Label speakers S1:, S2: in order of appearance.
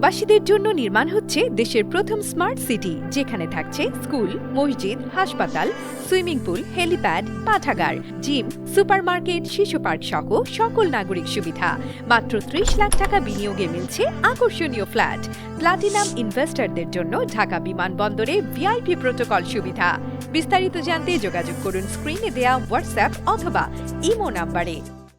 S1: প্রবাসীদের জন্য নির্মাণ হচ্ছে দেশের প্রথম স্মার্ট সিটি, যেখানে থাকছে স্কুল, মসজিদ, হাসপাতাল, সুইমিং পুল, হেলিপ্যাড, পাঠাগার, জিম, সুপারমার্কেট, শিশু পার্ক সহ সকল নাগরিক সুবিধা। মাত্র ৩০ লাখ টাকা বিনিয়োগে মিলছে আকর্ষণীয় ফ্ল্যাট। প্লাটিনাম ইনভেস্টরদের জন্য ঢাকা বিমানবন্দরে ভিআইপি প্রোটোকল সুবিধা। বিস্তারিত জানতে যোগাযোগ করুন স্ক্রিনে দেয়া হোয়াটসঅ্যাপ অথবা ইমো নাম্বারে।